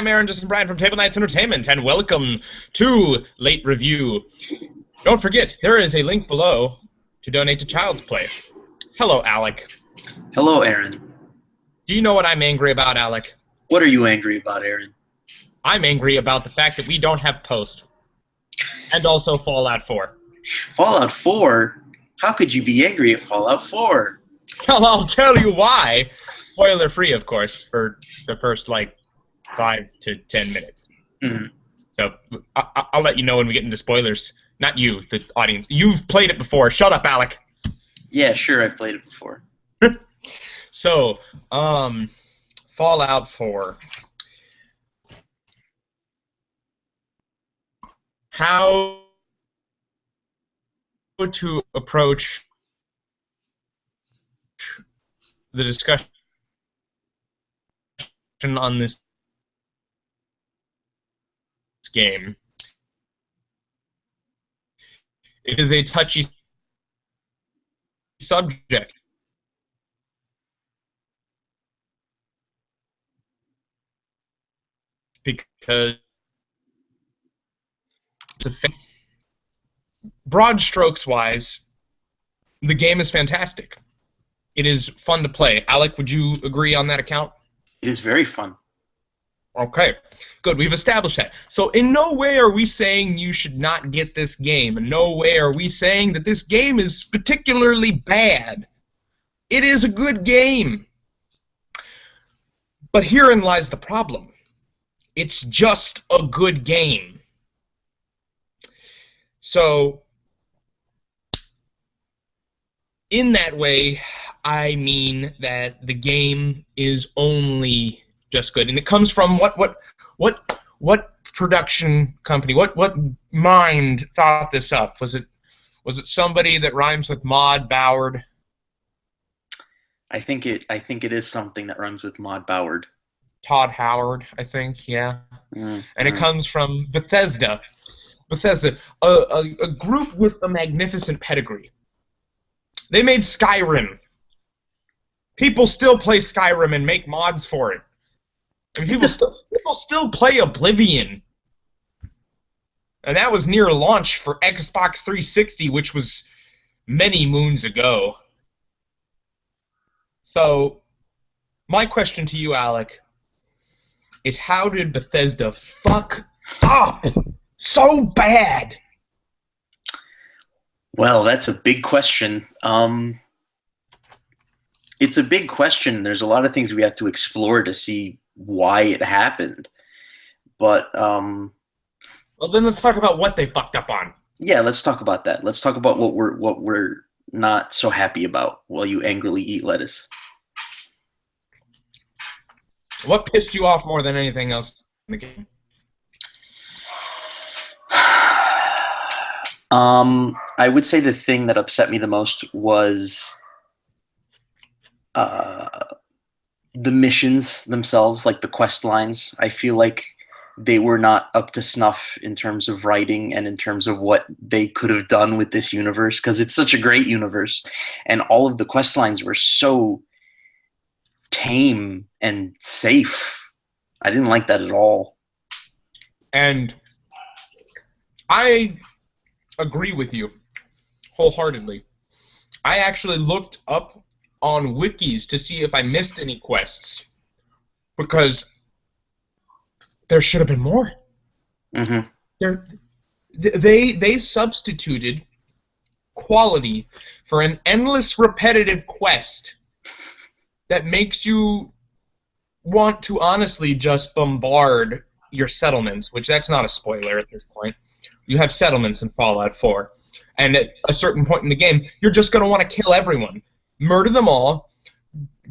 I'm Aaron Justin Bryan from Table Knights Entertainment, and welcome to Late Review. Don't forget, there is a link below to donate to Child's Play. Hello, Alec. Hello, Aaron. Do you know what I'm angry about, Alec? What are you angry about, Aaron? I'm angry about the fact that we don't have Post. And also Fallout 4. Fallout 4? How could you be angry at Fallout 4? Well, I'll tell you why. Spoiler-free, of course, for the first, 5 to 10 minutes. Mm-hmm. So I'll let you know when we get into spoilers. Not you, the audience. You've played it before. Shut up, Alec. Yeah, sure, I've played it before. So, Fallout 4. How to approach the discussion on this game. It is a touchy subject. Because broad strokes wise, the game is fantastic. It is fun to play. Alec, would you agree on that account? It is very fun. Okay, good. We've established that. So in no way are we saying you should not get this game. In no way are we saying that this game is particularly bad. It is a good game. But herein lies the problem. It's just a good game. So, in that way, I mean that the game is only just good, and it comes from what production company, what mind thought this up? Was it somebody that rhymes with Maud Boward? I think it is something that rhymes with Maud Boward. Todd Howard, I think, yeah. Mm-hmm. And it comes from Bethesda. Bethesda, a group with a magnificent pedigree. They made Skyrim. People still play Skyrim and make mods for it. And people still play Oblivion. And that was near launch for Xbox 360, which was many moons ago. So, my question to you, Alec, is how did Bethesda fuck up so bad? Well, that's a big question. It's a big question. There's a lot of things we have to explore to see why it happened. But well, then let's talk about what they fucked up on. Yeah, let's talk about that. Let's talk about what we're not so happy about while you angrily eat lettuce. What pissed you off more than anything else in the game? I would say the thing that upset me the most was the missions themselves, like the quest lines. I feel like they were not up to snuff in terms of writing and in terms of what they could have done with this universe, because it's such a great universe, and all of the quest lines were so tame and safe. I didn't like that at all. And I agree with you wholeheartedly. I actually looked up on wikis to see if I missed any quests, because there should have been more. Mm-hmm. They substituted quality for an endless repetitive quest that makes you want to honestly just bombard your settlements, which that's not a spoiler at this point. You have settlements in Fallout 4, and at a certain point in the game, you're just going to want to kill everyone. Murder them all,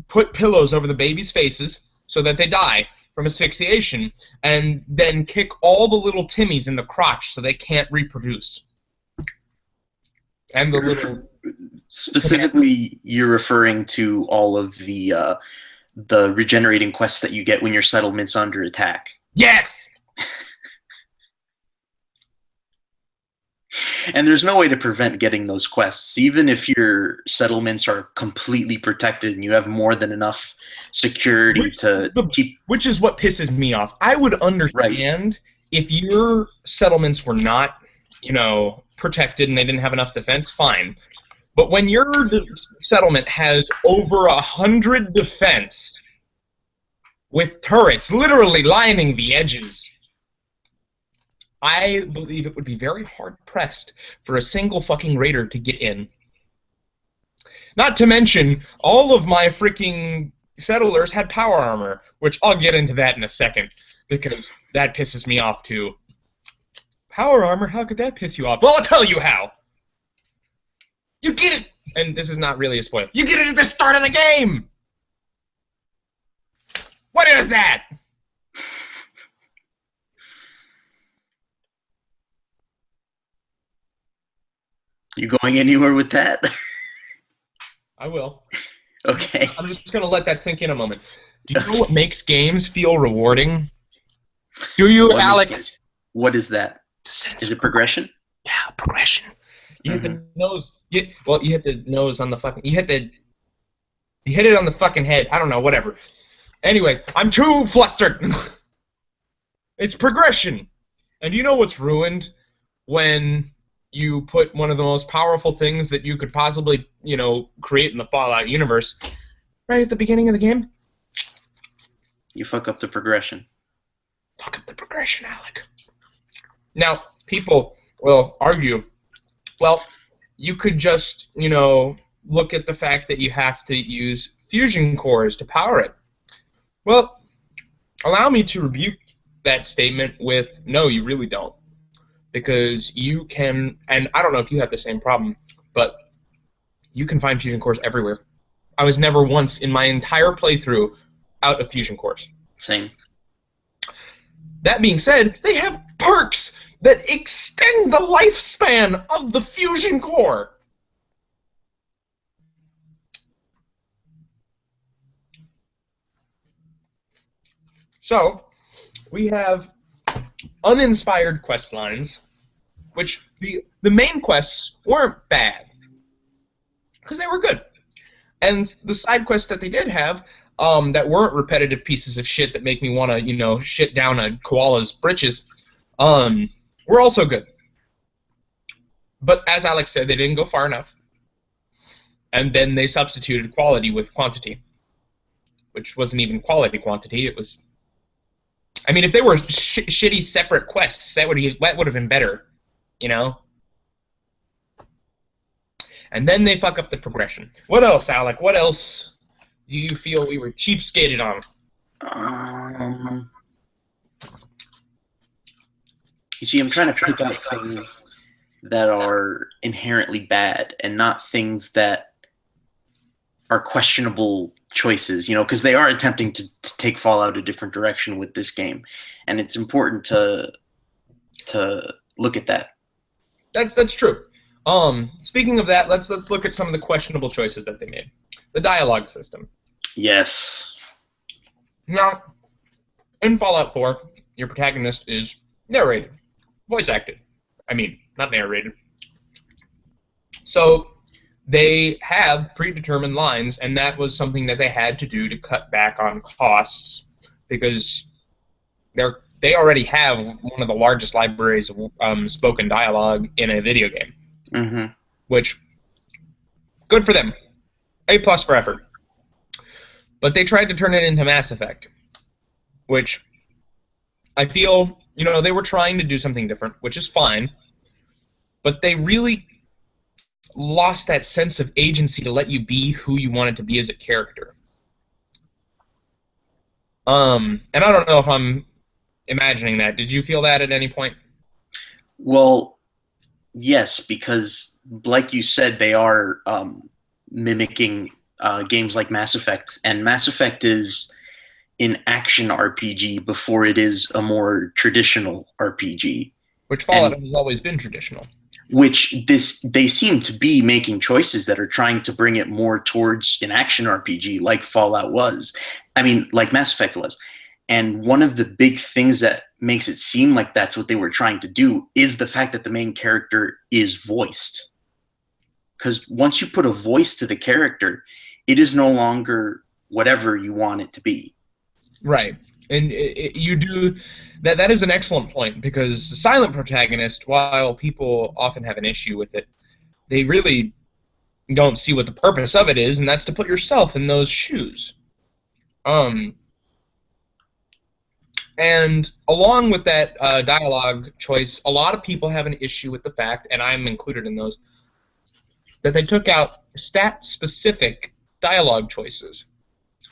put pillows over the babies' faces so that they die from asphyxiation, and then kick all the little Timmies in the crotch so they can't reproduce. And the little... Specifically, you're referring to all of the regenerating quests that you get when your settlement's under attack. Yes! And there's no way to prevent getting those quests, even if your settlements are completely protected and you have more than enough security to keep. Which is what pisses me off. I would understand if your settlements were not, protected and they didn't have enough defense. Fine, but when your settlement has over 100 defense with turrets literally lining the edges, I believe it would be very hard-pressed for a single fucking raider to get in. Not to mention, all of my freaking settlers had power armor, which I'll get into that in a second, because that pisses me off too. Power armor? How could that piss you off? Well, I'll tell you how! You get it! And this is not really a spoiler. You get it at the start of the game! What is that? You going anywhere with that? I will. Okay. I'm just going to let that sink in a moment. Do you know what makes games feel rewarding? Do you, Alec? What is that? Is it progression? Yeah, progression. You hit the nose. You hit the nose on the fucking... You hit it on the fucking head. I don't know, whatever. Anyways, I'm too flustered. It's progression. And you know what's ruined? When you put one of the most powerful things that you could possibly, create in the Fallout universe right at the beginning of the game. You fuck up the progression. Fuck up the progression, Alec. Now, people will argue, well, you could just, look at the fact that you have to use fusion cores to power it. Well, allow me to rebuke that statement with, no, you really don't. Because you can, and I don't know if you have the same problem, but you can find fusion cores everywhere. I was never once in my entire playthrough out of fusion cores. Same. That being said, they have perks that extend the lifespan of the fusion core. So, we have uninspired quest lines, which the main quests weren't bad, because they were good. And the side quests that they did have, that weren't repetitive pieces of shit that make me want to, shit down a koala's britches, were also good. But as Alex said, they didn't go far enough. And then they substituted quality with quantity, which wasn't even quality quantity, it was... I mean, if they were shitty separate quests, that would have been better, And then they fuck up the progression. What else, Alec? What else do you feel we were cheapskated on? You see, I'm trying to pick out things that are inherently bad and not things that are questionable choices, because they are attempting to take Fallout a different direction with this game, and it's important to look at that. That's true. Speaking of that, let's look at some of the questionable choices that they made. The dialogue system. Yes. Now, in Fallout 4, your protagonist is narrated, voice acted. I mean, not narrated. So they have predetermined lines, and that was something that they had to do to cut back on costs, because they already have one of the largest libraries of spoken dialogue in a video game. Mm-hmm. Which, good for them. A+ for effort. But they tried to turn it into Mass Effect, which I feel, they were trying to do something different, which is fine, but they really lost that sense of agency to let you be who you wanted to be as a character. And I don't know if I'm imagining that. Did you feel that at any point? Well, yes, because like you said, they are mimicking games like Mass Effect, and Mass Effect is an action RPG before it is a more traditional RPG. Which Fallout has always been traditional. Which they seem to be making choices that are trying to bring it more towards an action RPG like Fallout was. I mean, like Mass Effect was. And one of the big things that makes it seem like that's what they were trying to do is the fact that the main character is voiced. Because once you put a voice to the character, it is no longer whatever you want it to be. Right. And you do that. That is an excellent point, because the silent protagonist, while people often have an issue with it, they really don't see what the purpose of it is, and that's to put yourself in those shoes. And along with that dialogue choice, a lot of people have an issue with the fact, and I'm included in those, that they took out stat-specific dialogue choices.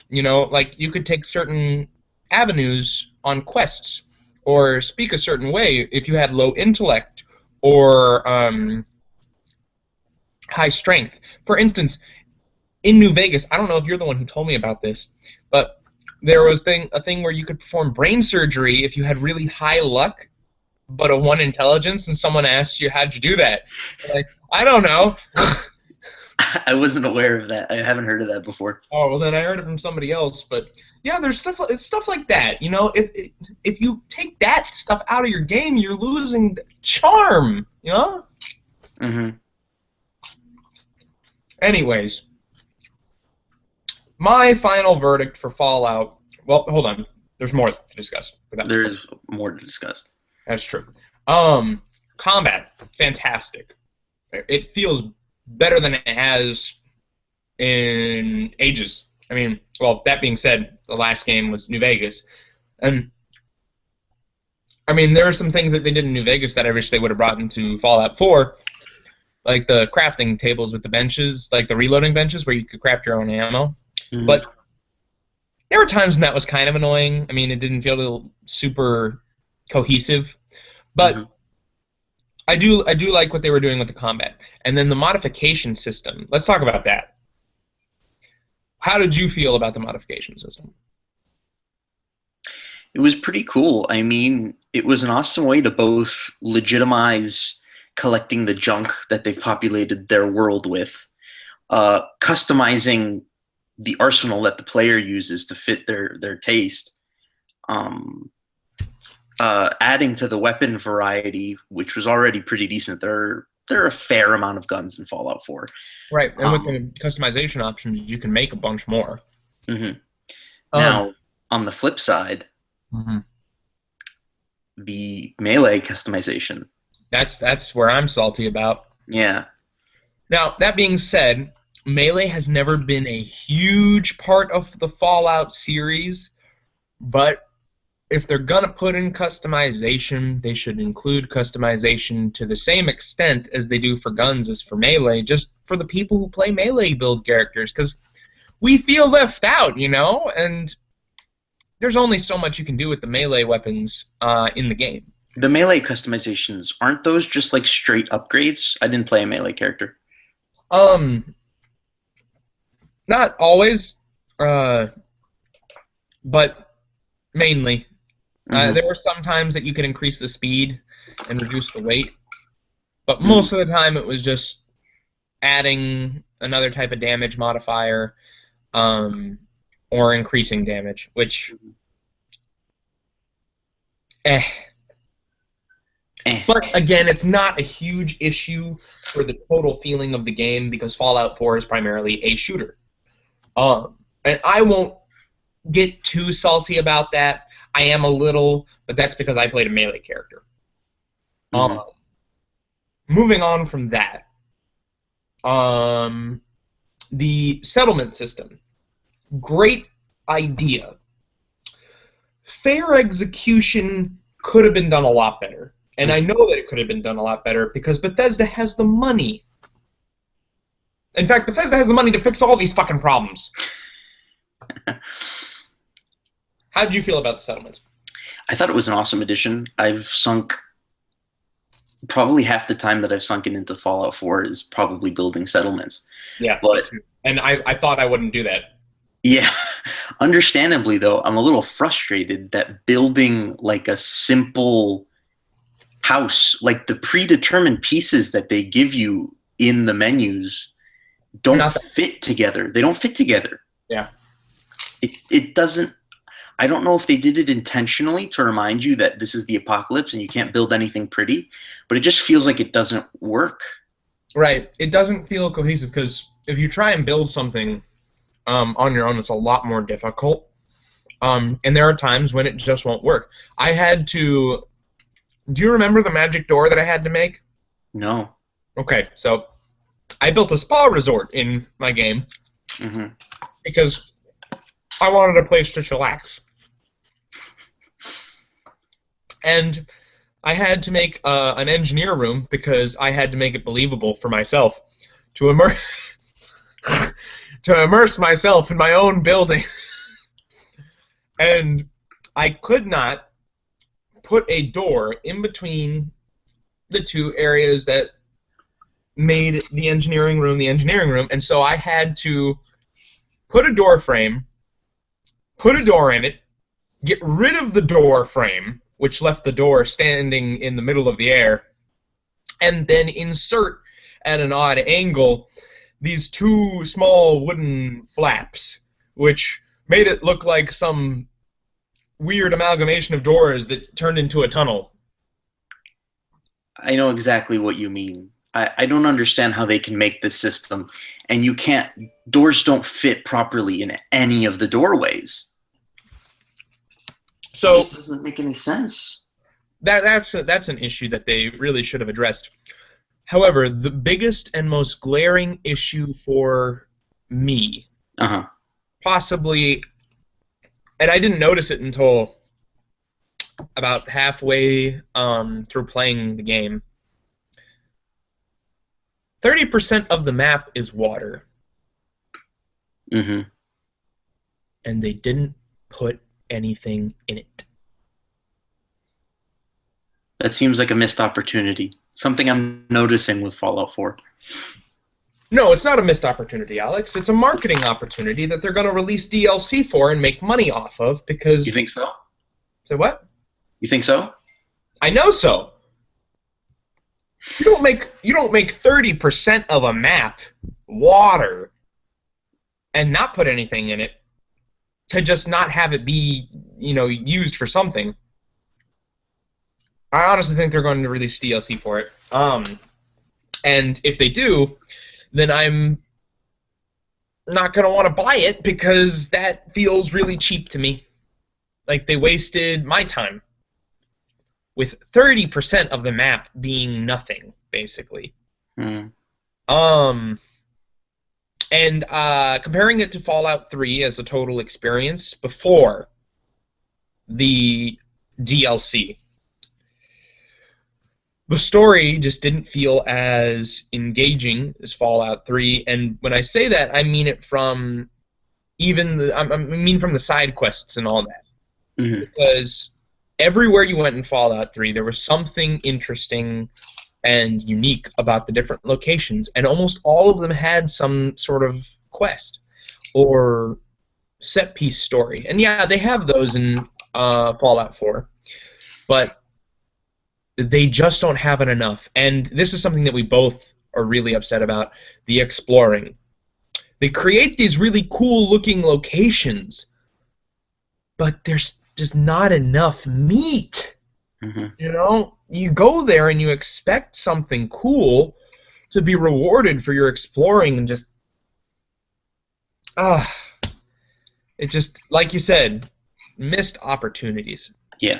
You know, like you could take certain avenues on quests or speak a certain way if you had low intellect or high strength. For instance, in New Vegas, I don't know if you're the one who told me about this, but there was a thing where you could perform brain surgery if you had really high luck but a 1 intelligence, and someone asked you, how'd you do that? Like, I don't know. I wasn't aware of that. I haven't heard of that before. Oh, well, then I heard it from somebody else. But yeah, there's stuff like that. You know, if you take that stuff out of your game, you're losing the charm. You know. Mm-hmm. Anyways, my final verdict for Fallout. Well, hold on. There's more to discuss. There is more to discuss. That's true. Combat, fantastic. It feels better than it has in ages. I mean, well, that being said, the last game was New Vegas. And, I mean, there are some things that they did in New Vegas that I wish they would have brought into Fallout 4, like the crafting tables with the benches, like the reloading benches where you could craft your own ammo. Mm-hmm. But there were times when that was kind of annoying. I mean, it didn't feel super cohesive. But mm-hmm. I do like what they were doing with the combat. And then the modification system. Let's talk about that. How did you feel about the modification system? It was pretty cool. I mean, it was an awesome way to both legitimize collecting the junk that they've populated their world with, customizing the arsenal that the player uses to fit their taste, adding to the weapon variety, which was already pretty decent. There are a fair amount of guns in Fallout 4. Right, and with the customization options, you can make a bunch more. Mm-hmm. Now, on the flip side, mm-hmm. the melee customization. That's where I'm salty about. Yeah. Now, that being said, melee has never been a huge part of the Fallout series, but if they're going to put in customization, they should include customization to the same extent as they do for guns as for melee, just for the people who play melee build characters, because we feel left out, you know, and there's only so much you can do with the melee weapons in the game. The melee customizations, aren't those just like straight upgrades? I didn't play a melee character. Not always, but mainly. Mm-hmm. There were some times that you could increase the speed and reduce the weight, but most of the time it was just adding another type of damage modifier or increasing damage, which But again, it's not a huge issue for the total feeling of the game because Fallout 4 is primarily a shooter. And I won't get too salty about that. I am a little, but that's because I played a melee character. Mm-hmm. Moving on from that, the settlement system. Great idea. Fair execution could have been done a lot better. And I know that it could have been done a lot better because Bethesda has the money. In fact, Bethesda has the money to fix all these fucking problems. How did you feel about the settlements? I thought it was an awesome addition. I've sunk probably half the time that I've sunken into Fallout 4 is probably building settlements. Yeah, and I thought I wouldn't do that. Yeah, understandably though, I'm a little frustrated that building like a simple house, like the predetermined pieces that they give you in the menus don't fit together. They don't fit together. Yeah. It doesn't. I don't know if they did it intentionally to remind you that this is the apocalypse and you can't build anything pretty, but it just feels like it doesn't work. Right. It doesn't feel cohesive because if you try and build something on your own, it's a lot more difficult. And there are times when it just won't work. I had to. Do you remember the magic door that I had to make? No. Okay, so I built a spa resort in my game Mm-hmm. because I wanted a place to chillax. And I had to make an engineer room because I had to make it believable for myself to to immerse myself in my own building. And I could not put a door in between the two areas that made the engineering room, and so I had to put a door frame, put a door in it, get rid of the door frame, which left the door standing in the middle of the air, and then insert at an odd angle these two small wooden flaps, which made it look like some weird amalgamation of doors that turned into a tunnel. I know exactly what you mean. I don't understand how they can make this system, and you can't. Doors don't fit properly in any of the doorways. So it just doesn't make any sense. That's an issue that they really should have addressed. However, the biggest and most glaring issue for me, possibly, and I didn't notice it until about halfway through playing the game, 30% of the map is water. Mm-hmm. And they didn't put anything in it. That seems like a missed opportunity. Something I'm noticing with Fallout 4. No, it's not a missed opportunity, Alex. It's a marketing opportunity that they're going to release DLC for and make money off of because... You think so? Say what? You think so? I know so. You don't make 30% of a map water and not put anything in it to just not have it be, used for something. I honestly think they're going to release DLC for it. And if they do, then I'm not going to want to buy it because that feels really cheap to me. Like they wasted my time. With 30% of the map being nothing, basically. Mm. And comparing it to Fallout 3 as a total experience before the DLC, the story just didn't feel as engaging as Fallout 3. And when I say that, I mean it from from the side quests and all that. Mm-hmm. Because everywhere you went in Fallout 3, there was something interesting and unique about the different locations, and almost all of them had some sort of quest or set-piece story. And yeah, they have those in Fallout 4, but they just don't have it enough. And this is something that we both are really upset about, the exploring. They create these really cool-looking locations, but there's just not enough meat. Mm-hmm. You go there and you expect something cool to be rewarded for your exploring, and just it just, like you said, missed opportunities. Yeah.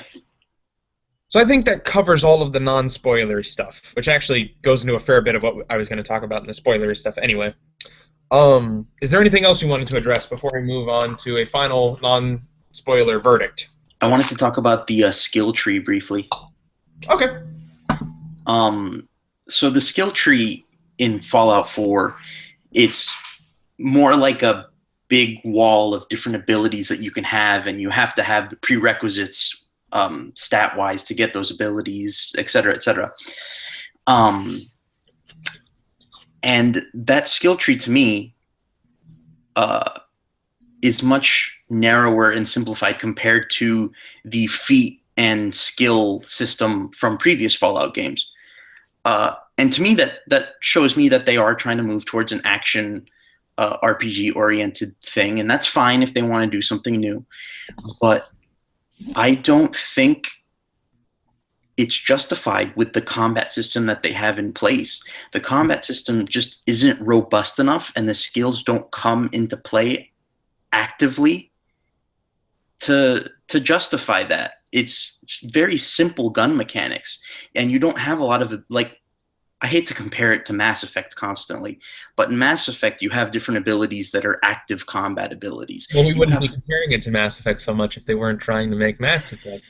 So I think that covers all of the non-spoilery stuff, which actually goes into a fair bit of what I was going to talk about in the spoilery stuff anyway. Is there anything else you wanted to address before we move on to a final non-spoiler verdict? I wanted to talk about the skill tree briefly. Okay. So the skill tree in Fallout 4, it's more like a big wall of different abilities that you can have, and you have to have the prerequisites stat-wise to get those abilities, etc., etc. And that skill tree, to me, is much narrower and simplified compared to the feat and skill system from previous Fallout games. And to me, that shows me that they are trying to move towards an action RPG oriented thing, and that's fine if they want to do something new. But I don't think it's justified with the combat system that they have in place. The combat system just isn't robust enough, and the skills don't come into play actively to justify that. It's very simple gun mechanics, and you don't have a lot of, like, I hate to compare it to Mass Effect constantly, but in Mass Effect you have different abilities that are active combat abilities. Well, we wouldn't be comparing it to Mass Effect so much if they weren't trying to make Mass Effect.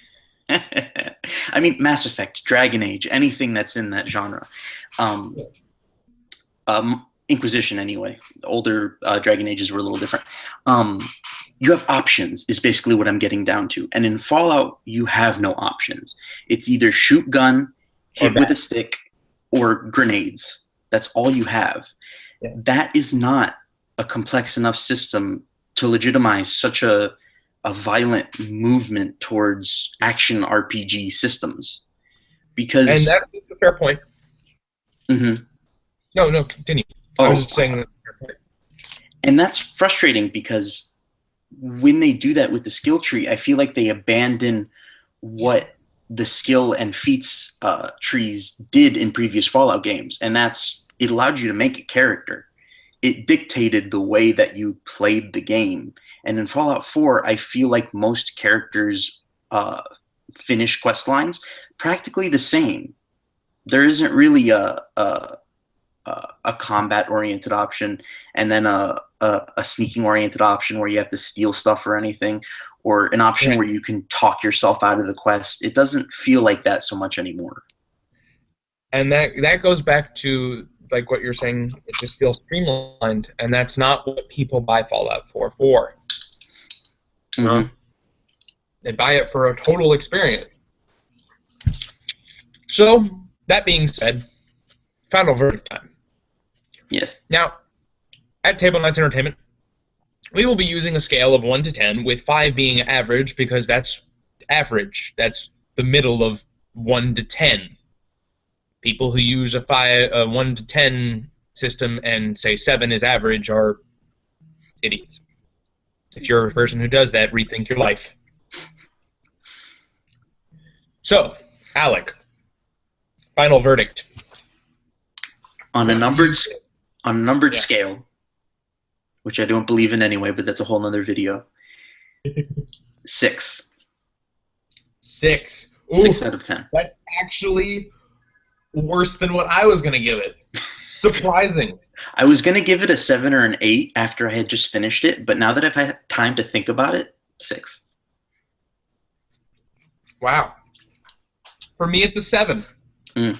I mean, Mass Effect, Dragon Age, anything that's in that genre. Inquisition, anyway. Older Dragon Ages were a little different. You have options, is basically what I'm getting down to. And in Fallout, you have no options. It's either shoot gun, hit with a stick, or grenades. That's all you have. Yeah. That is not a complex enough system to legitimize such a violent movement towards action RPG systems. Because, and that's a fair point. Mm-hmm. No, continue. I was just saying that. And that's frustrating because when they do that with the skill tree, I feel like they abandon what the skill and feats trees did in previous Fallout games, and that's, it allowed you to make a character. It dictated the way that you played the game. And in Fallout 4, I feel like most characters finish quest lines practically the same. There isn't really a combat-oriented option, and then a sneaking-oriented option where you have to steal stuff or anything, or an option where you can talk yourself out of the quest. It doesn't feel like that so much anymore. And that goes back to, like, what you're saying, it just feels streamlined, and that's not what people buy Fallout 4 for. Mm-hmm. They buy it for a total experience. So, that being said, final verdict time. Yes. Now, at Table Knights Entertainment, we will be using a scale of 1 to 10, with 5 being average, because that's average. That's the middle of 1 to 10. People who use a 1 to 10 system and say 7 is average are idiots. If you're a person who does that, rethink your life. So, Alec, final verdict. On a numbered scale, which I don't believe in anyway, but that's a whole nother video. 6. 6. Ooh, 6 out of 10. That's actually worse than what I was going to give it. Surprising. I was going to give it a 7 or an 8 after I had just finished it, but now that I've had time to think about it, 6. Wow. For me, it's a 7. Mm.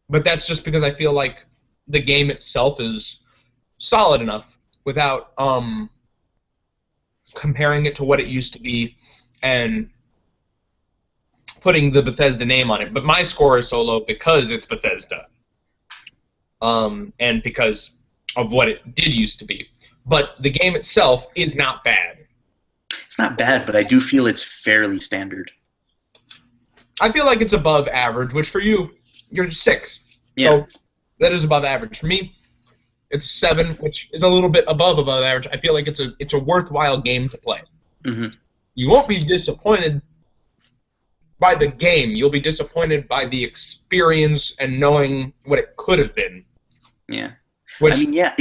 But that's just because I feel like the game itself is solid enough without comparing it to what it used to be and putting the Bethesda name on it. But my score is so low because it's Bethesda. And because of what it did used to be. But the game itself is not bad. It's not bad, but I do feel it's fairly standard. I feel like it's above average, which for you, you're 6. Yeah. So that is above average. For me, it's 7, which is a little bit above average. I feel like it's a worthwhile game to play. Mm-hmm. You won't be disappointed by the game. You'll be disappointed by the experience and knowing what it could have been. Yeah. Which, I mean, yeah,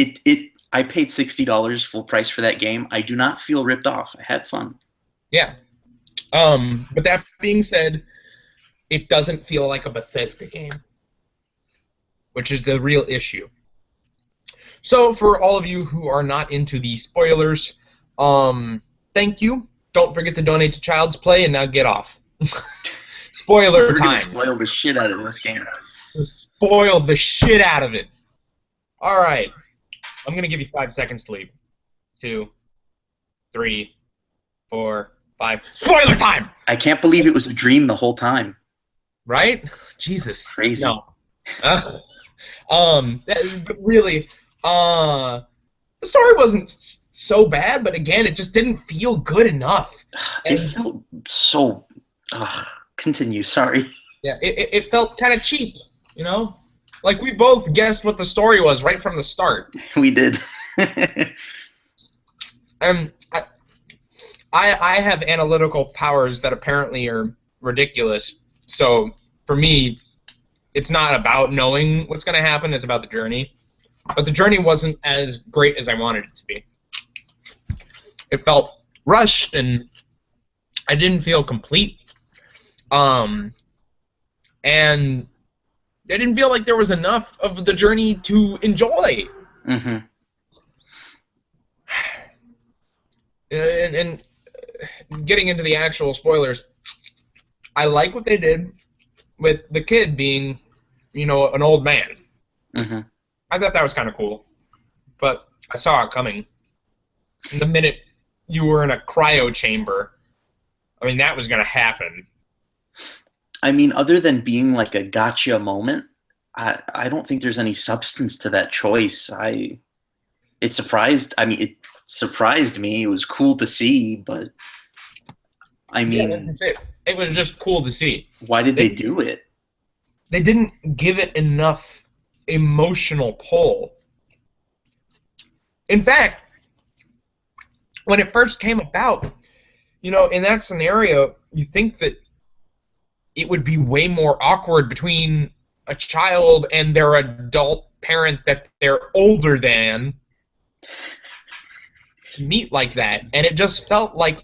I paid $60 full price for that game. I do not feel ripped off. I had fun. Yeah. But that being said, it doesn't feel like a Bethesda game, which is the real issue. So, for all of you who are not into the spoilers, thank you. Don't forget to donate to Child's Play, and now get off. Spoiler time. Spoil the shit out of this game. Spoil the shit out of it. All right. I'm going to give you 5 seconds to leave. 2, 3, 4, 5. Spoiler time! I can't believe it was a dream the whole time. Right? Jesus. Crazy. No. Really, the story wasn't so bad, but again, it just didn't feel good enough. It felt so... continue, sorry. Yeah, it felt kind of cheap, you know? Like, we both guessed what the story was right from the start. We did. And I have analytical powers that apparently are ridiculous. So for me, it's not about knowing what's going to happen. It's about the journey. But the journey wasn't as great as I wanted it to be. It felt rushed, and I didn't feel complete. And I didn't feel like there was enough of the journey to enjoy. Mm-hmm. And getting into the actual spoilers, I like what they did with the kid being, an old man. Mm-hmm. I thought that was kind of cool, but I saw it coming. The minute you were in a cryo chamber, I mean, that was going to happen. I mean, other than being like a gotcha moment, I don't think there's any substance to that choice. It surprised me. It was cool to see, but I mean, yeah, that's it. It was just cool to see. Why did they do it? They didn't give it enough emotional pull. In fact, when it first came about, in that scenario, you think that it would be way more awkward between a child and their adult parent that they're older than to meet like that. And it just felt like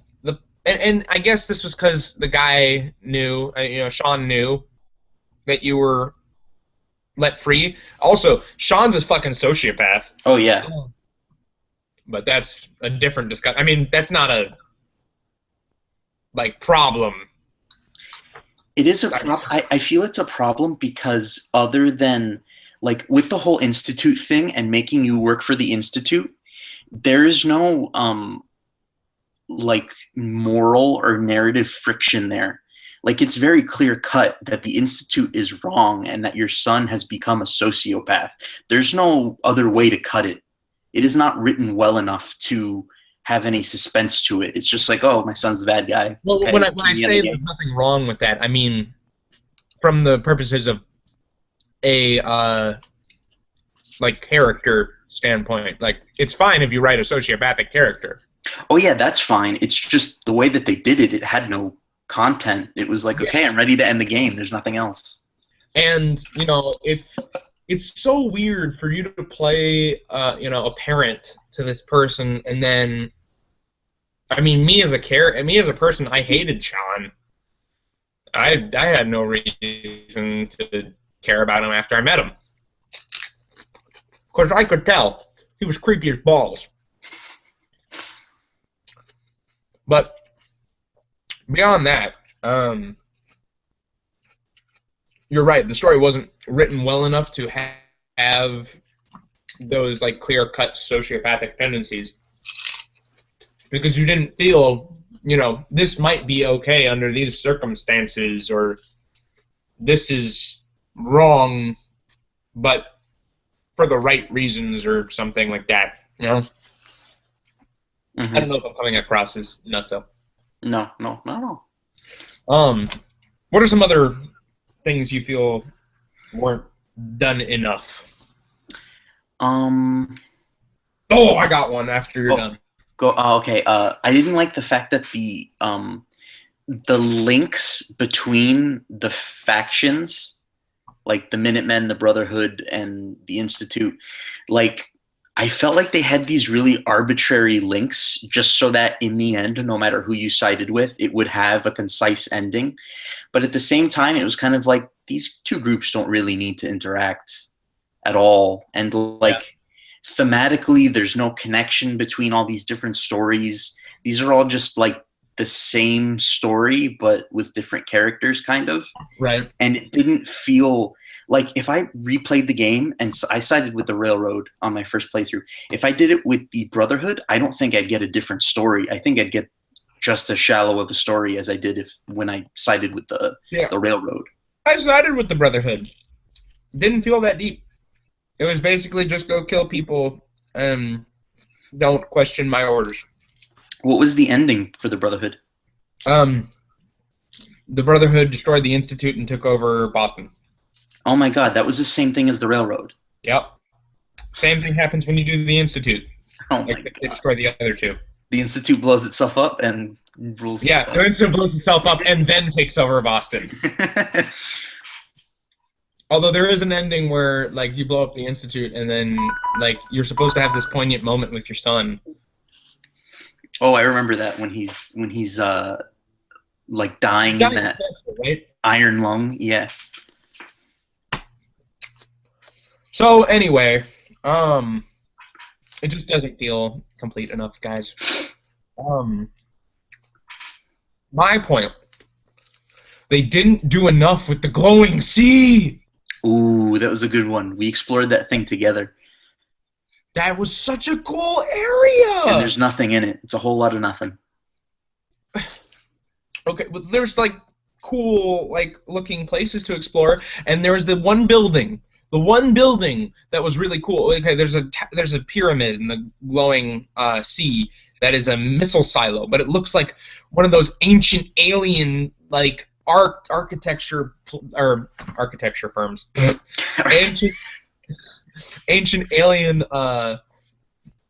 and I guess this was because the guy knew, Sean knew that you were let free. Also, Sean's a fucking sociopath. Oh, yeah. But that's a different discussion. I mean, that's not a, problem. It is a problem. I feel it's a problem because other than, like, with the whole Institute thing and making you work for the Institute, there is no, moral or narrative friction there. Like, it's very clear cut that the Institute is wrong and that your son has become a sociopath. There's no other way to cut it. It is not written well enough to have any suspense to it. It's just like, oh, my son's the bad guy. Well, okay, when I say there's nothing wrong with that, I mean, from the purposes of a, character standpoint, it's fine if you write a sociopathic character. Oh, yeah, that's fine. It's just the way that they did it, it had no content. It was like, okay, I'm ready to end the game. There's nothing else. And, if it's so weird for you to play, a parent to this person, and then, I mean, me as a person, I hated Sean. I had no reason to care about him after I met him. Of course, I could tell. He was creepy as balls. But beyond that, you're right. The story wasn't written well enough to have those clear-cut sociopathic tendencies, because you didn't feel, this might be okay under these circumstances, or this is wrong, but for the right reasons, or something like that. Mm-hmm. I don't know if I'm coming across as nutso. No. What are some other things you feel weren't done enough? Oh, I got one after you're done. Go. Okay. I didn't like the fact that the links between the factions, like the Minutemen, the Brotherhood, and the Institute, I felt like they had these really arbitrary links just so that in the end, no matter who you sided with, it would have a concise ending. But at the same time, it was kind of like these two groups don't really need to interact at all. And thematically, there's no connection between all these different stories. These are all just the same story, but with different characters, kind of. Right. And it didn't feel like, if I replayed the game and I sided with the Railroad on my first playthrough, if I did it with the Brotherhood, I don't think I'd get a different story. I think I'd get just as shallow of a story as I did when I sided with the Railroad. I sided with the Brotherhood. Didn't feel that deep. It was basically just go kill people and don't question my orders. What was the ending for the Brotherhood? The Brotherhood destroyed the Institute and took over Boston. Oh my god, that was the same thing as the railroad. Yep. Same thing happens when you do the Institute. Oh my Like they god. destroy the other two. The Institute blows itself up and rules Yeah, the Institute blows itself up and then takes over Boston. Although there is an ending where like you blow up the Institute and then like you're supposed to have this poignant moment with your son. Oh, I remember that when he's like dying in that cancer, right? iron lung. Yeah. So anyway, it just doesn't feel complete enough, guys. My point. They didn't do enough with the glowing sea. Ooh, that was a good one. We explored that thing together. That was such a cool area. And there's nothing in it. It's a whole lot of nothing. Okay, but there's like cool like looking places to explore, and there's the one building that was really cool. Okay, there's a pyramid in the glowing sea that is a missile silo, but it looks like one of those ancient alien like architecture firms, ancient alien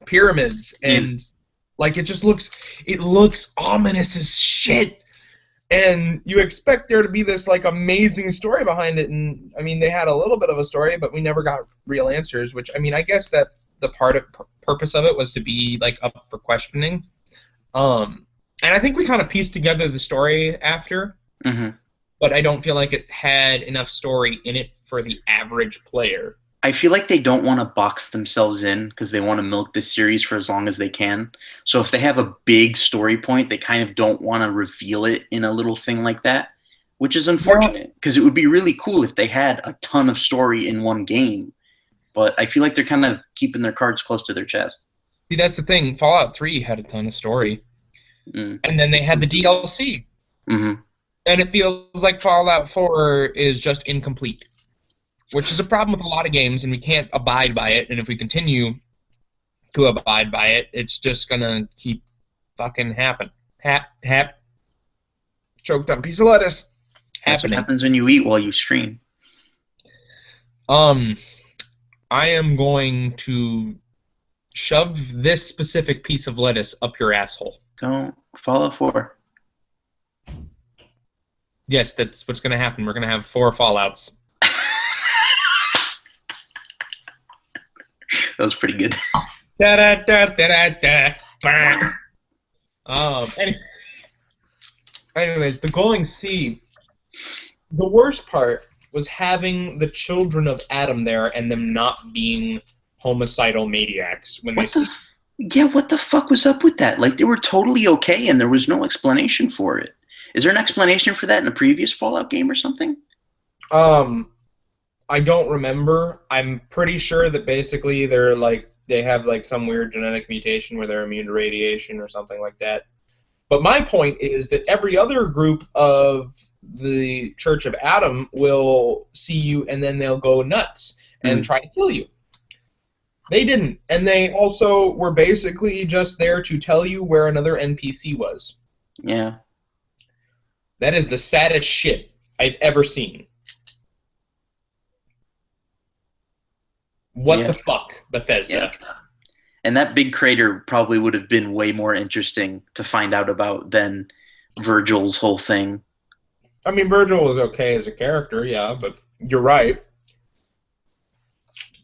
pyramids, and like it looks ominous as shit. And you expect there to be this like amazing story behind it, and I mean they had a little bit of a story, but we never got real answers. Which I mean, I guess that the purpose of it was to be like up for questioning. And I think we kind of pieced together the story after, but I don't feel like it had enough story in it for the average player. I feel like they don't want to box themselves in because they want to milk this series for as long as they can. So if they have a big story point, they kind of don't want to reveal it in a little thing like that, which is unfortunate because it would be really cool if they had a ton of story in one game. But I feel like they're kind of keeping their cards close to their chest. See, that's the thing. Fallout 3 had a ton of story. And then they had the DLC. And it feels like Fallout 4 is just incomplete. Which is a problem with a lot of games, and we can't abide by it. And if we continue to abide by it, it's just gonna keep fucking happen. Choked on a piece of lettuce. That's what happens when you eat while you stream. I am going to shove this specific piece of lettuce up your asshole. Don't Fallout 4. Yes, that's what's gonna happen. We're gonna have 4 Fallouts. That was pretty good. Anyways, the glowing sea. The worst part was having the children of Adam there and them not being homicidal maniacs when they. Yeah, what the fuck was up with that? Like they were totally okay, and there was no explanation for it. Is there an explanation for that in a previous Fallout game or something? I don't remember. I'm pretty sure that basically they have like some weird genetic mutation where they're immune to radiation or something like that. But my point is that every other group of the Church of Adam will see you and then they'll go nuts and try to kill you. They didn't. And they also were basically just there to tell you where another NPC was. Yeah. That is the saddest shit I've ever seen. What the fuck, Bethesda? Yeah. And that big crater probably would have been way more interesting to find out about than Virgil's whole thing. I mean, Virgil was okay as a character, yeah, but you're right.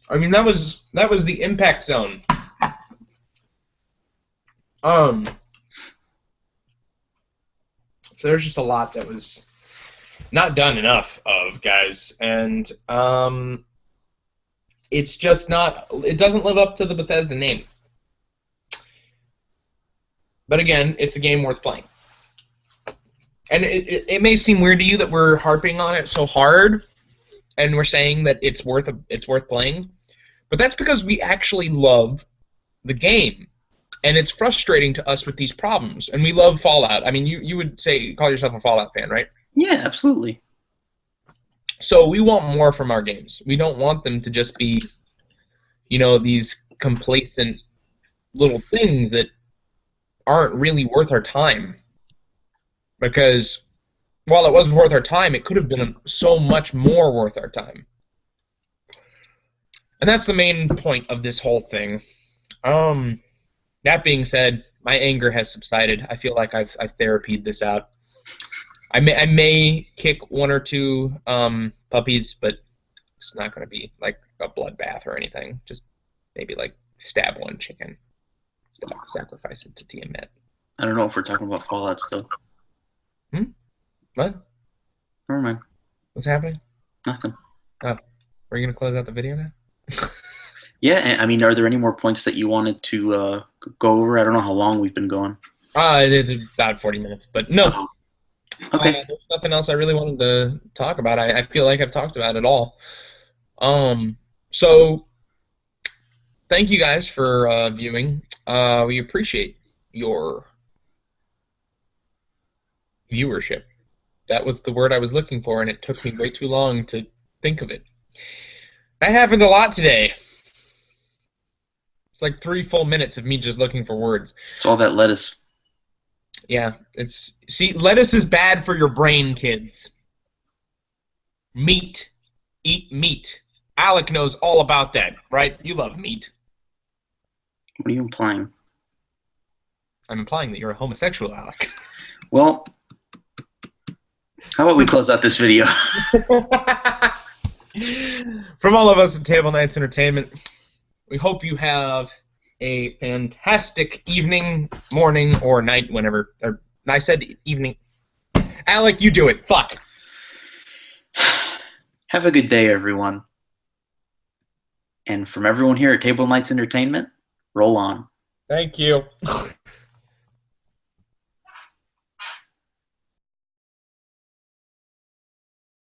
I mean, that was the impact zone. So there's just a lot that was not done enough of, guys, and it's just not. It doesn't live up to the Bethesda name. But again, it's a game worth playing. And it may seem weird to you that we're harping on it so hard, and we're saying that it's worth playing, but that's because we actually love the game, and it's frustrating to us with these problems. And we love Fallout. I mean, you would call yourself a Fallout fan, right? Yeah, absolutely. So we want more from our games. We don't want them to just be, these complacent little things that aren't really worth our time. Because while it wasn't worth our time, it could have been so much more worth our time. And that's the main point of this whole thing. That being said, my anger has subsided. I feel like I've therapied this out. I may kick one or two puppies, but it's not going to be like a bloodbath or anything. Just maybe like stab one chicken, sacrifice it to Tiamat. I don't know if we're talking about Fallout still. What? Never mind. What's happening? Nothing. Oh, are you going to close out the video now? Yeah, I mean, are there any more points that you wanted to go over? I don't know how long we've been going. It's about 40 minutes, but no. Okay. There's nothing else I really wanted to talk about. I feel like I've talked about it all. So thank you guys for viewing. We appreciate your viewership. That was the word I was looking for, and it took me way too long to think of it. That happened a lot today. It's like 3 full minutes of me just looking for words. It's all that lettuce. Yeah, see, lettuce is bad for your brain, kids. Meat. Eat meat. Alec knows all about that, right? You love meat. What are you implying? I'm implying that you're a homosexual, Alec. Well, how about we close out this video? From all of us at Table Knights Entertainment, we hope you have a fantastic evening, morning, or night, whenever. Or, I said evening. Alec, you do it. Fuck. Have a good day, everyone. And from everyone here at Table Knights Entertainment, roll on. Thank you.